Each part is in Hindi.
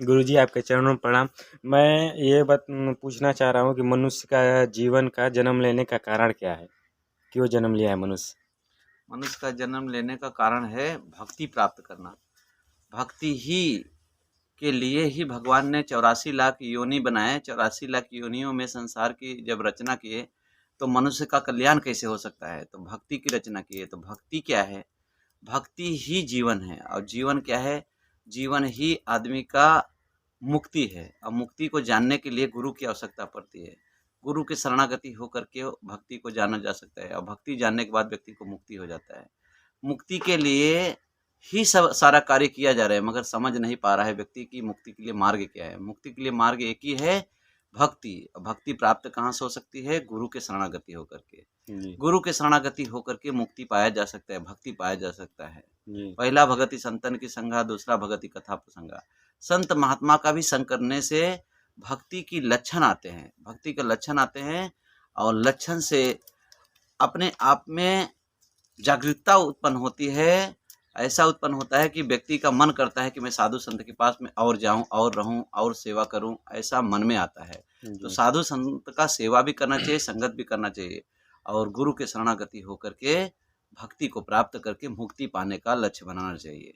गुरुजी आपके चरणों में प्रणाम। मैं ये पूछना चाह रहा हूँ कि मनुष्य का जीवन का जन्म लेने का कारण क्या है? क्यों जन्म लिया है मनुष्य? मनुष्य का जन्म लेने का कारण है भक्ति प्राप्त करना। भक्ति ही के लिए ही भगवान ने 84 लाख योनि बनाए। 84 लाख योनियों में संसार की जब रचना किए तो मनुष्य का कल्याण कैसे हो सकता है? तो भक्ति की रचना की है। तो भक्ति क्या है? भक्ति ही जीवन है। और जीवन क्या है? जीवन ही आदमी का मुक्ति है। और मुक्ति को जानने के लिए गुरु की आवश्यकता पड़ती है। गुरु की शरणागति होकर के भक्ति को जाना जा सकता है, और भक्ति जानने के बाद व्यक्ति को मुक्ति हो जाता है। मुक्ति के लिए ही सब सारा कार्य किया जा रहा है, मगर समझ नहीं पा रहा है व्यक्ति की मुक्ति के लिए मार्ग क्या है। मुक्ति के लिए मार्ग एक ही है, भक्ति। भक्ति प्राप्त कहाँ से हो सकती है? गुरु के शरणागति होकर के। जी गुरु के शरणागति होकर के मुक्ति पाया जा सकता है, भक्ति पाया जा सकता है। जी पहला भगति संतन की संगा, दूसरा भगति कथा प्रसंगा। संत महात्मा का भी संग करने से भक्ति की लक्षण आते हैं, भक्ति के लक्षण आते हैं। और लक्षण से अपने आप में जागरूकता उत्पन्न होती है। ऐसा उत्पन्न होता है कि व्यक्ति का मन करता है कि मैं साधु संत के पास में और जाऊं और रहूं और सेवा करूं, ऐसा मन में आता है। तो जी साधु संत का सेवा भी करना चाहिए, संगत भी करना चाहिए, और गुरु के शरणागति होकर के भक्ति को प्राप्त करके मुक्ति पाने का लक्ष्य बनाना चाहिए।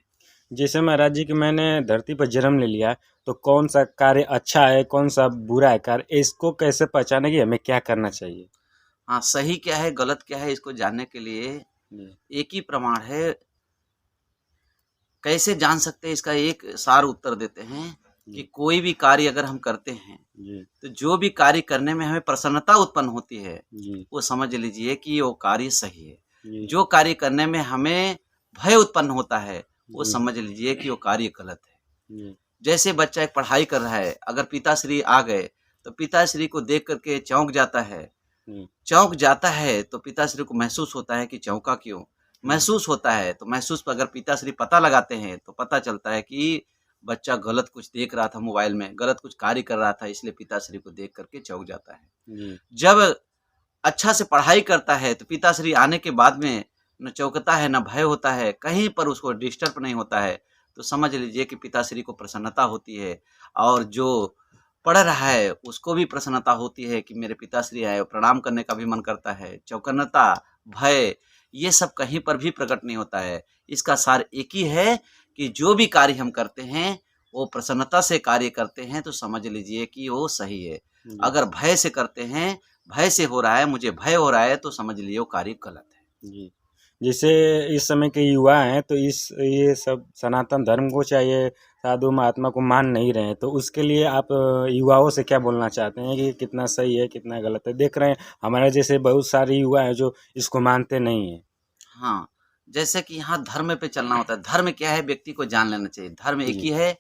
जैसे महाराज जी कि मैंने धरती पर जन्म ले लिया, तो कौन सा कार्य अच्छा है, कौन सा बुरा है कार्य, इसको कैसे पहचाने कि हमें क्या करना चाहिए? हाँ, सही क्या है गलत क्या है इसको जानने के लिए जी एक ही प्रमाण है। कैसे जान सकते हैं? इसका एक सार उत्तर देते हैं कि जी कोई भी कार्य अगर हम करते हैं जी तो जो भी कार्य करने में हमें प्रसन्नता उत्पन्न होती है, जी वो समझ लीजिए कि वो कार्य सही है। जी जो कार्य करने में हमें भय उत्पन्न होता है, वो जी समझ लीजिए कि वो कार्य गलत है। जी जैसे बच्चा एक पढ़ाई कर रहा है, अगर पिताश्री आ गए तो पिताश्री को देख करके चौंक जाता है। जी चौंक जाता है तो पिताश्री को महसूस होता है कि चौंका क्यों? महसूस होता है तो महसूस पर अगर पिताश्री पता लगाते हैं तो पता चलता है कि बच्चा गलत कुछ देख रहा था मोबाइल में, गलत कुछ कार्य कर रहा था, इसलिए पिताश्री को देख करके चौंक जाता है। जी जब अच्छा से पढ़ाई करता है तो पिताश्री आने के बाद में न चौंकता है, न भय होता है, कहीं पर उसको डिस्टर्ब नहीं होता है, तो समझ लीजिए कि पिताश्री को प्रसन्नता होती है। और जो पढ़ रहा है उसको भी प्रसन्नता होती है कि मेरे पिताश्री आए, प्रणाम करने का भी मन करता है। चौकन्नता, भय, ये सब कहीं पर भी प्रकट नहीं होता है। इसका सार एक ही है कि जो भी कार्य हम करते हैं वो प्रसन्नता से कार्य करते हैं तो समझ लीजिए कि वो सही है। जी अगर भय से करते हैं, भय से हो रहा है, मुझे भय हो रहा है, तो समझ लीजिए वो कार्य गलत है। जी जैसे इस समय के युवा हैं, तो ये सब सनातन धर्म को चाहिए, साधु महात्मा को मान नहीं रहे हैं, तो उसके लिए आप युवाओं से क्या बोलना चाहते हैं कि कितना सही है, कितना गलत है? देख रहे हैं हमारे जैसे बहुत सारे युवा हैं जो इसको मानते नहीं हैं। हाँ, जैसे कि यहाँ धर्म पे चलना होता है। धर्म क्या है? व्यक्ति को जान लेना चाहिए। धर्म एक जी ही है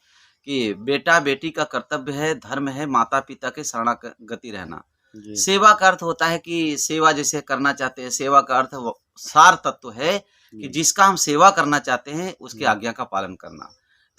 कि बेटा-बेटी का कर्तव्य है, धर्म है माता-पिता के शरणागति रहना। जी सेवा का अर्थ होता है कि सेवा जैसे करना चाहते हैं, सेवा का अर्थ वो सार तत्व है कि जी जिसका हम सेवा करना चाहते हैं, उसकी जी आज्ञा का पालन करना।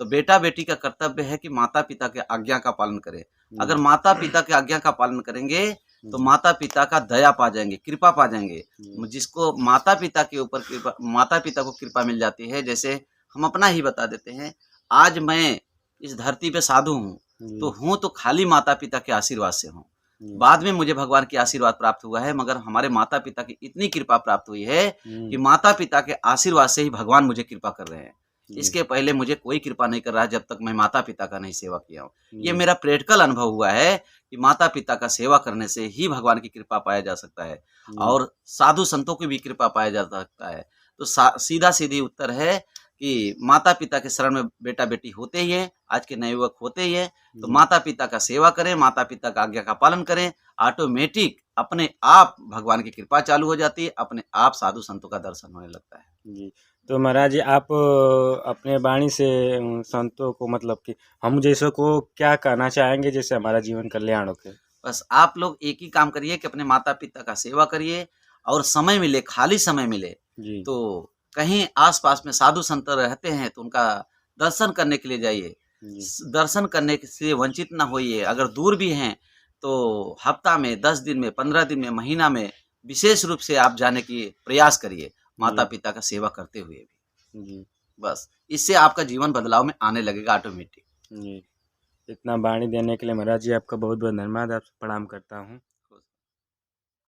तो बेटा-बेटी का कर्तव्य है कि माता-पिता के आज्ञा का पालन करें। अगर जी माता-पिता के आज्ञा का पालन करेंगे, तो जी माता-पिता का दया पा जाएँगे, कृपा पा जाएँगे। जी जिसको माता-पिता के ऊपर कृपा, माता-पिता को कृपा मिल जाती है। जैसे हम अपना ही बता देते हैं, आज मैं इस धरती पे साधु हूँ, तो जी हूँ तो खाली माता-पिता के आशीर्वाद से हूँ। जी बाद में मुझे भगवान की आशीर्वाद प्राप्त हुआ है, मगर हमारे माता-पिता की इतनी कृपा प्राप्त हुई है कि माता-पिता के आशीर्वाद से ही भगवान मुझे कृपा कर रहे हैं। जी इसके पहले मुझे कोई कृपा नहीं कर रहा है जब तक मैं माता-पिता का नहीं सेवा किया हूँ। ये जी मेरा प्रैक्टिकल अनुभव हुआ है कि माता-पिता का सेवा करने से ही भगवान की कृपा पाया जा सकता है, जी और साधु संतों की भी कृपा पाया जा सकता है। तो सीधा-सीधी उत्तर है कि माता-पिता के शरण में बेटा-बेटी होते ही हैं, आज के नए युवक होते ही हैं। तो जी माता-पिता का सेवा करें, माता-पिता का आज्ञा का पालन करें, ऑटोमेटिक अपने आप भगवान की कृपा चालू हो जाती है, अपने आप साधु संतों का दर्शन होने लगता है। जी। तो महाराज जी आप अपने वाणी से संतों को मतलब कि हम जैसों को क्या कहना चाहेंगे जैसे हमारा जीवन कल्याण होके? बस आप लोग एक ही काम करिए कि अपने माता-पिता का सेवा करिए, और समय मिले, खाली समय मिले, जी तो कहीं आस-पास में साधु संत रहते हैं तो उनका दर्शन करने के लिए जाइए। जी दर्शन करने से वंचित ना होइए। अगर दूर भी हैं तो हफ्ता में, 10 दिन में, 15 दिन में, महीना में विशेष रूप से आप जाने की प्रयास करिए, जी माता-पिता का सेवा करते हुए भी। जी बस इससे आपका जीवन बदलाव में आने लगेगा ऑटोमेटिक। जी इतना वाणी देने के लिए महाराज जी आपका बहुत बहुत धन्यवाद। आपसे प्रणाम करता हूँ।